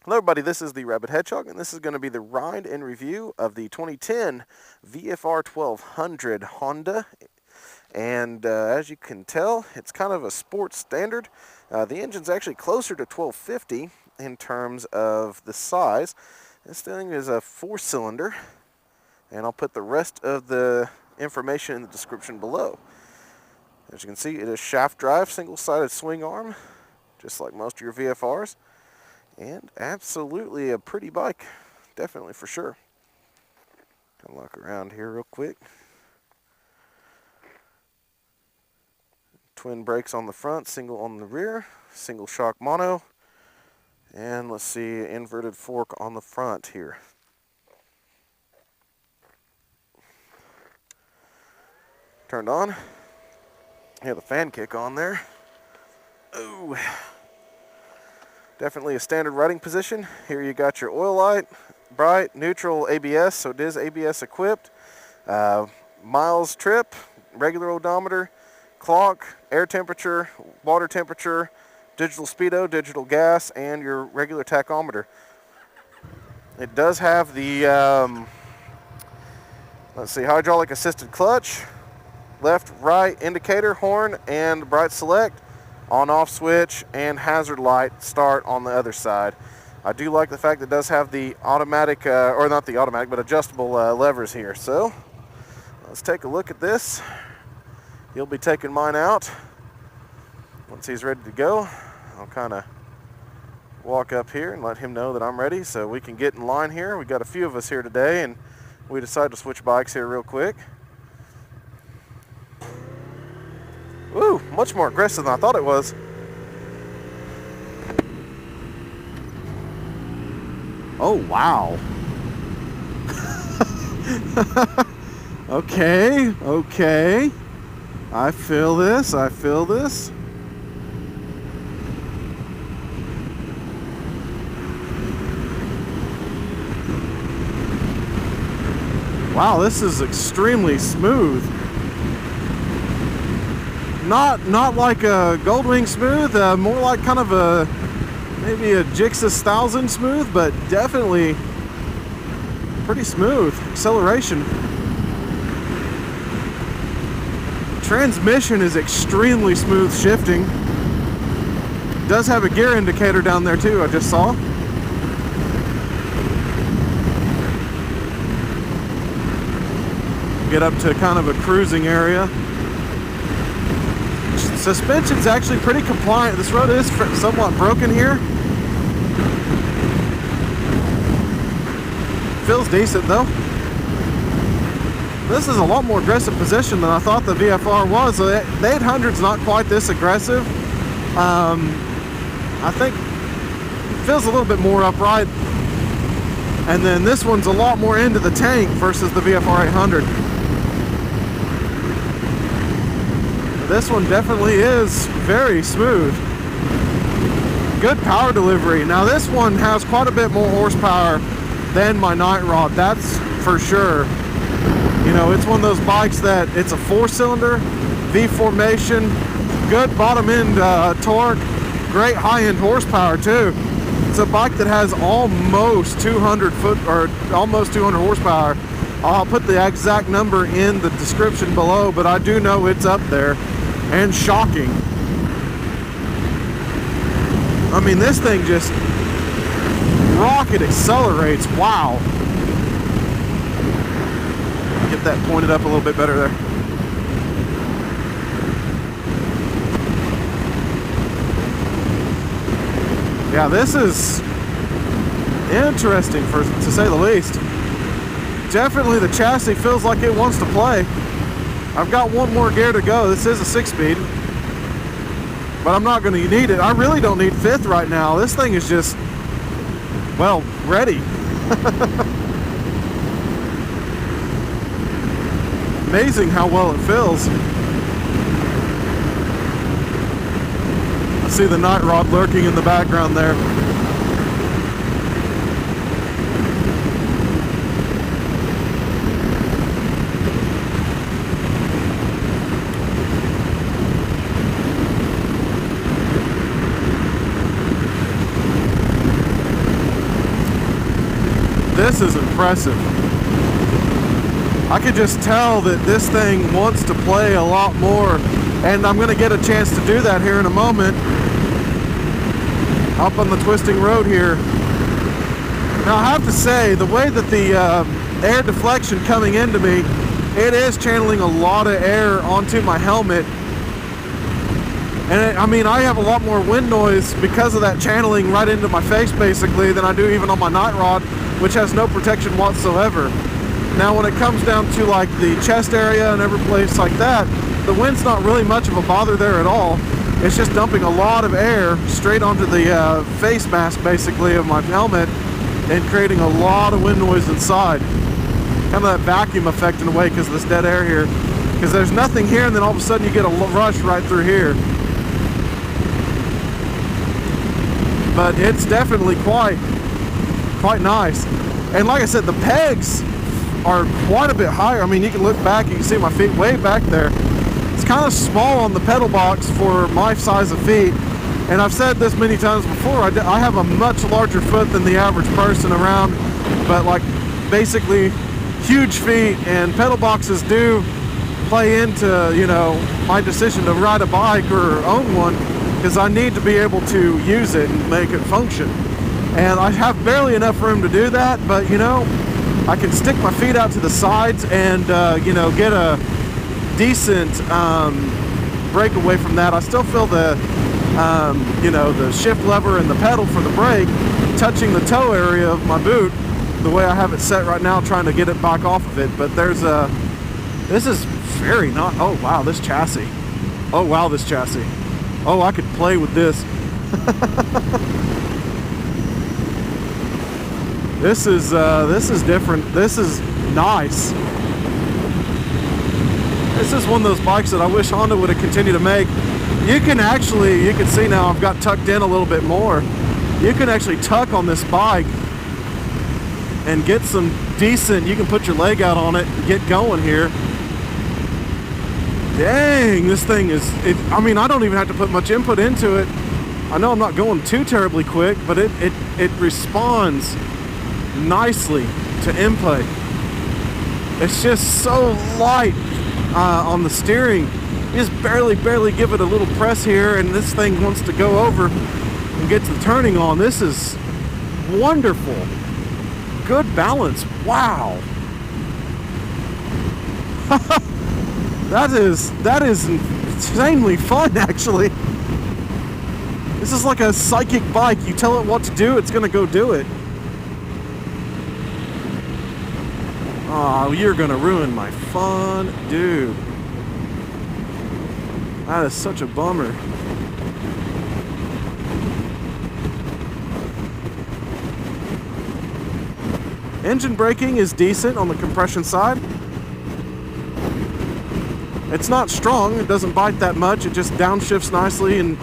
Hello everybody, this is the Rabid Hedgehog, and this is going to be the ride and review of the 2010 VFR 1200 Honda. And as you can tell, it's kind of a sports standard. The engine's actually closer to 1250 in terms of the size. This thing is a 4-cylinder, and I'll put the rest of the information in the description below. As you can see, it is shaft drive, single-sided swing arm, just like most of your VFRs. And absolutely a pretty bike, definitely for sure. Gonna look around here real quick. Twin brakes on the front, single on the rear, single shock mono. And let's see, inverted fork on the front here. Turned on. Yeah, the fan kick on there. Ooh. Definitely a standard riding position. Here you got your oil light, bright, neutral ABS, so it is ABS equipped. Miles trip, regular odometer, clock, air temperature, water temperature, digital speedo, digital gas, and your regular tachometer. It does have the, hydraulic assisted clutch, left, right indicator, horn, and bright select. On-off switch, and hazard light start on the other side. I do like the fact that it does have the automatic, or not the automatic, but adjustable levers here. So let's take a look at this. He'll be taking mine out. Once he's ready to go, I'll kind of walk up here and let him know that I'm ready so we can get in line here. We got a few of us here today, and we decided to switch bikes here real quick. Woo, much more aggressive than I thought it was. Oh, wow. Okay. I feel this. Wow, this is extremely smooth. Not like a Goldwing smooth, more like kind of maybe a Gixxus 1000 smooth, but definitely pretty smooth. Acceleration. Transmission is extremely smooth shifting. Does have a gear indicator down there too, I just saw. Get up to kind of a cruising area. Suspension's actually pretty compliant. This road is somewhat broken here. Feels decent though. This is a lot more aggressive position than I thought the VFR was. The 800's not quite this aggressive. I think it feels a little bit more upright. And then this one's a lot more into the tank versus the VFR 800. This one definitely is very smooth. Good power delivery. Now this one has quite a bit more horsepower than my Night Rod, that's for sure. You know, it's one of those bikes that it's a 4-cylinder, V formation, good bottom end torque, great high end horsepower too. It's a bike that has almost 200 horsepower. I'll put the exact number in the description below, but I do know it's up there. And shocking. I mean, this thing just rocket accelerates. Wow. Get that pointed up a little bit better there. Yeah, this is interesting to say the least. Definitely the chassis feels like it wants to play. I've got one more gear to go. This is a 6-speed, but I'm not going to need it. I really don't need 5th right now. This thing is just, well, ready. Amazing how well it feels. I see the Night Rod lurking in the background there. this is impressive. I could just tell that this thing wants to play a lot more, and I'm going to get a chance to do that here in a moment up on the twisting road here. Now I have to say, the way that the air deflection coming into me, it is channeling a lot of air onto my helmet. And I mean, I have a lot more wind noise because of that channeling right into my face basically than I do even on my night rod, which has no protection whatsoever. Now when it comes down to like the chest area and every place like that, the wind's not really much of a bother there at all. It's just dumping a lot of air straight onto the face mask basically of my helmet and creating a lot of wind noise inside. Kind of that vacuum effect in a way because of this dead air here. Because there's nothing here and then all of a sudden you get a rush right through here. But it's definitely quite nice. And like I said, the pegs are quite a bit higher. I mean, you can look back, you can see my feet way back there. It's kind of small on the pedal box for my size of feet. And I've said this many times before, I have a much larger foot than the average person around, but like basically huge feet, and pedal boxes do play into, you know, my decision to ride a bike or own one, because I need to be able to use it and make it function. And I have barely enough room to do that, but you know, I can stick my feet out to the sides and you know, get a decent brake away from that. I still feel the you know, the shift lever and the pedal for the brake touching the toe area of my boot the way I have it set right now, trying to get it back off of it. But there's a, this is very not, oh wow, this chassis. Oh wow, this chassis. Oh, I could play with this. This is different. This is nice. This is one of those bikes that I wish Honda would have continued to make. You can actually, you can see now I've got tucked in a little bit more. You can actually tuck on this bike and get some decent, you can put your leg out on it and get going here. Dang, this thing is, I mean, I don't even have to put much input into it. I know I'm not going too terribly quick, but it responds nicely to input. It's just so light on the steering. You just barely give it a little press here and this thing wants to go over and get the turning on. This is wonderful. Good balance. Wow. That is insanely fun, actually. This is like a psychic bike. You tell it what to do, it's gonna go do it. Oh, you're gonna ruin my fun, dude. That is such a bummer. Engine braking is decent on the compression side. It's not strong, it doesn't bite that much, it just downshifts nicely and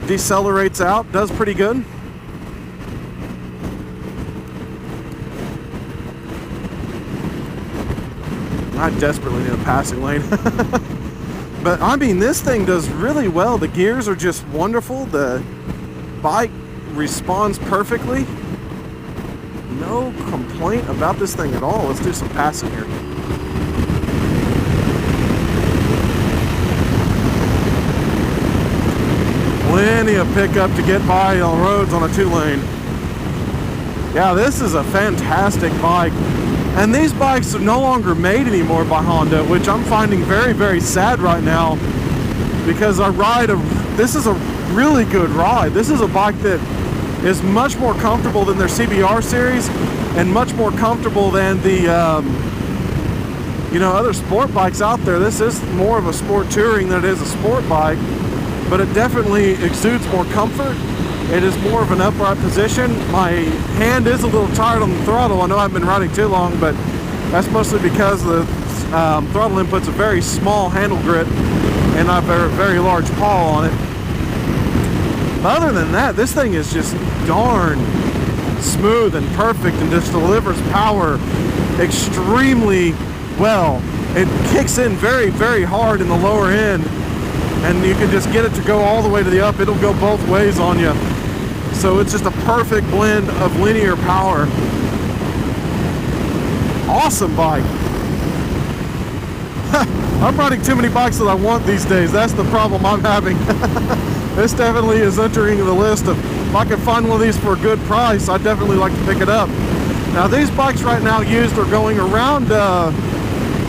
decelerates out, does pretty good. I desperately need a passing lane. But I mean, this thing does really well. The gears are just wonderful. The bike responds perfectly. No complaint about this thing at all. Let's do some passing here. Plenty of pickup to get by on roads on a 2-lane. Yeah, this is a fantastic bike. And these bikes are no longer made anymore by Honda, which I'm finding very, very sad right now, because this is a really good ride. This is a bike that is much more comfortable than their CBR series and much more comfortable than the you know, other sport bikes out there. This is more of a sport touring than it is a sport bike, but it definitely exudes more comfort. It is more of an upright position. My hand is a little tired on the throttle. I know I've been riding too long, but that's mostly because the throttle input's a very small handle grip and I have a very large paw on it. But other than that, this thing is just darn smooth and perfect and just delivers power extremely well. It kicks in very, very hard in the lower end, and you can just get it to go all the way to the up. It'll go both ways on you. So it's just a perfect blend of linear power. awesome bike. I'm riding too many bikes that I want these days. That's the problem I'm having. This definitely is entering the list of, if I can find one of these for a good price, I'd definitely like to pick it up. Now these bikes right now used are going around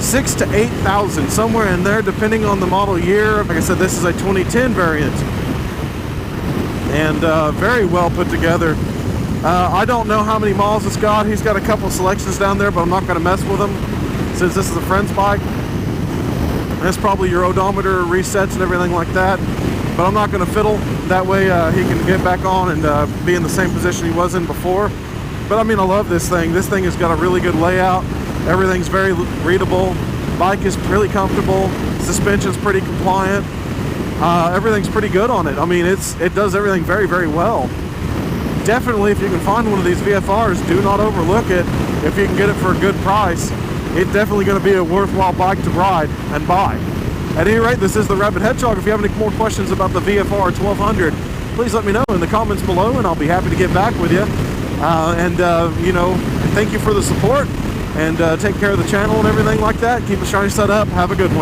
6,000 to 8,000, somewhere in there, depending on the model year. Like I said, this is a 2010 variant, and very well put together. I don't know how many miles it's got. He's got a couple selections down there, but I'm not going to mess with them since this is a friend's bike. That's probably your odometer resets and everything like that, but I'm not going to fiddle. That way he can get back on and be in the same position he was in before. But I mean, I love this thing. This thing has got a really good layout. Everything's very readable. Bike is really comfortable. Suspension's pretty compliant. Everything's pretty good on it. I mean, it does everything very, very well. Definitely, if you can find one of these VFRs, do not overlook it. If you can get it for a good price, it's definitely going to be a worthwhile bike to ride and buy. At any rate, this is the Rabid Hedgehog. If you have any more questions about the VFR 1200, please let me know in the comments below, and I'll be happy to get back with you. You know, thank you for the support, and take care of the channel and everything like that. Keep the shiny side up. Have a good one.